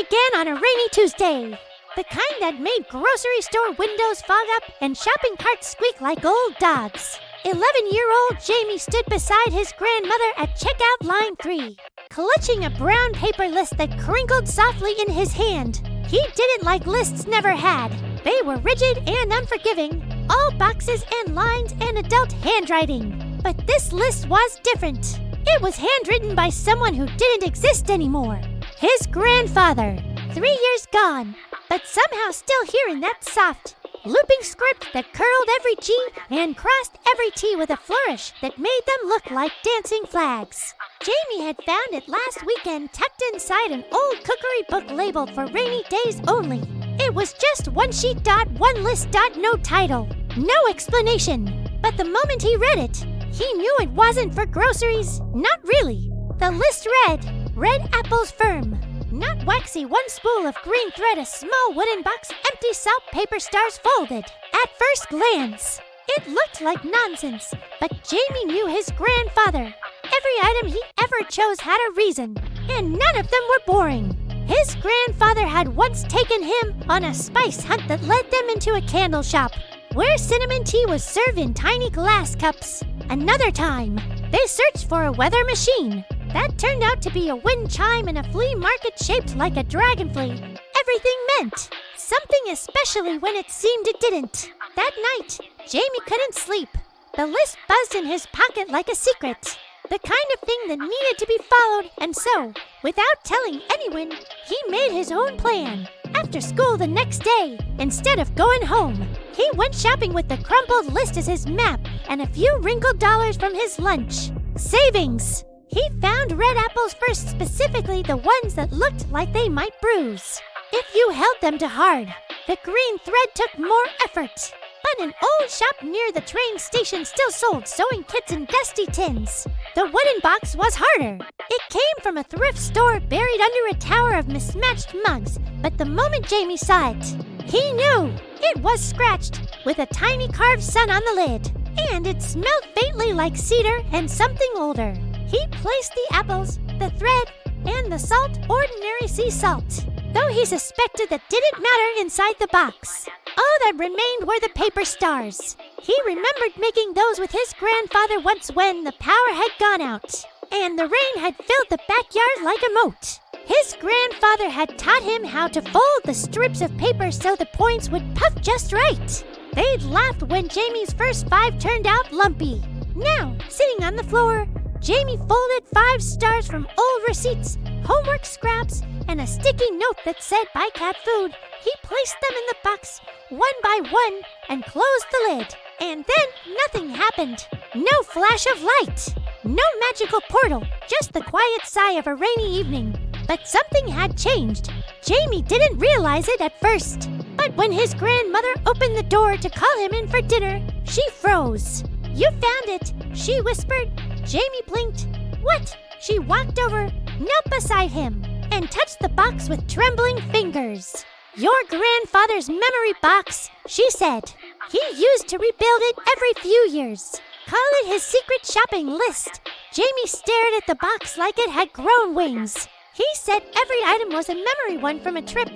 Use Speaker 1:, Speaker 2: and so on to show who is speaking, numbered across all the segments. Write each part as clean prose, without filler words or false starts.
Speaker 1: again on a rainy Tuesday. The kind that made grocery store windows fog up and shopping carts squeak like old dogs. 11-year-old Jamie stood beside his grandmother at checkout line 3, clutching a brown paper list that crinkled softly in his hand. He didn't like lists never had. They were rigid and unforgiving, all boxes and lines and adult handwriting. But this list was different. It was handwritten by someone who didn't exist anymore. His grandfather, 3 years gone, but somehow still here in that soft, looping script that curled every G and crossed every T with a flourish that made them look like dancing flags. Jamie had found it last weekend tucked inside an old cookery book labeled for rainy days only. It was just one sheet dot, one list dot, no title, no explanation. But the moment he read it, he knew it wasn't for groceries. Not really. The list read, red apples firm. Not waxy, one spool of green thread, a small wooden box, empty salt, paper stars folded. At first glance, it looked like nonsense, but Jamie knew his grandfather. Every item he ever chose had a reason, and none of them were boring. His grandfather had once taken him on a spice hunt that led them into a candle shop, where cinnamon tea was served in tiny glass cups. Another time, they searched for a weather machine. That turned out to be a wind chime in a flea market shaped like a dragonfly. Everything meant something, especially when it seemed it didn't. That night, Jamie couldn't sleep. The list buzzed in his pocket like a secret. The kind of thing that needed to be followed, and so, without telling anyone, he made his own plan. After school the next day, instead of going home, he went shopping with the crumpled list as his map and a few wrinkled dollars from his lunch savings. He found red apples first, specifically the ones that looked like they might bruise if you held them too hard. The green thread took more effort, but an old shop near the train station still sold sewing kits in dusty tins. The wooden box was harder. It came from a thrift store buried under a tower of mismatched mugs, but the moment Jamie saw it, he knew it was scratched with a tiny carved sun on the lid, and it smelled faintly like cedar and something older. He placed the apples, the thread, and the salt, ordinary sea salt, though he suspected that didn't matter inside the box. All that remained were the paper stars. He remembered making those with his grandfather once when the power had gone out, and the rain had filled the backyard like a moat. His grandfather had taught him how to fold the strips of paper so the points would puff just right. They'd laughed when Jamie's first 5 turned out lumpy. Now, sitting on the floor, Jamie folded 5 stars from old receipts, homework scraps, and a sticky note that said buy cat food. He placed them in the box, one by one, and closed the lid. And then nothing happened. No flash of light. No magical portal, just the quiet sigh of a rainy evening. But something had changed. Jamie didn't realize it at first. But when his grandmother opened the door to call him in for dinner, she froze. You found it, she whispered. Jamie blinked. What? She walked over, knelt beside him, and touched the box with trembling fingers. Your grandfather's memory box, she said. He used to rebuild it every few years. Call it his secret shopping list. Jamie stared at the box like it had grown wings. He said every item was a memory one from a trip,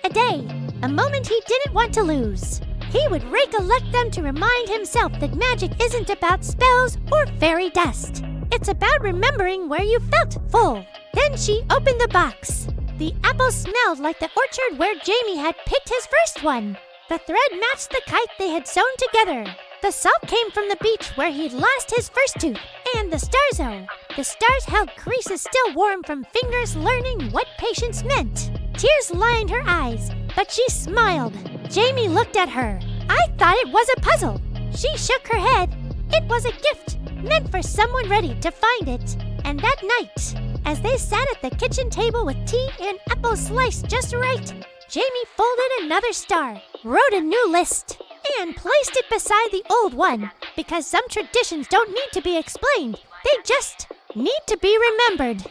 Speaker 1: a day, a moment he didn't want to lose. He would recollect them to remind himself that magic isn't about spells or fairy dust. It's about remembering where you felt full. Then she opened the box. The apple smelled like the orchard where Jamie had picked his first one. The thread matched the kite they had sewn together. The salt came from the beach where he'd lost his first tooth. And the stars, oh, the stars held creases still warm from fingers learning what patience meant. Tears lined her eyes, but she smiled. Jamie looked at her. I thought it was a puzzle. She shook her head. It was a gift, meant for someone ready to find it. And that night, as they sat at the kitchen table with tea and apples sliced just right, Jamie folded another star, wrote a new list, and placed it beside the old one, because some traditions don't need to be explained. They just need to be remembered.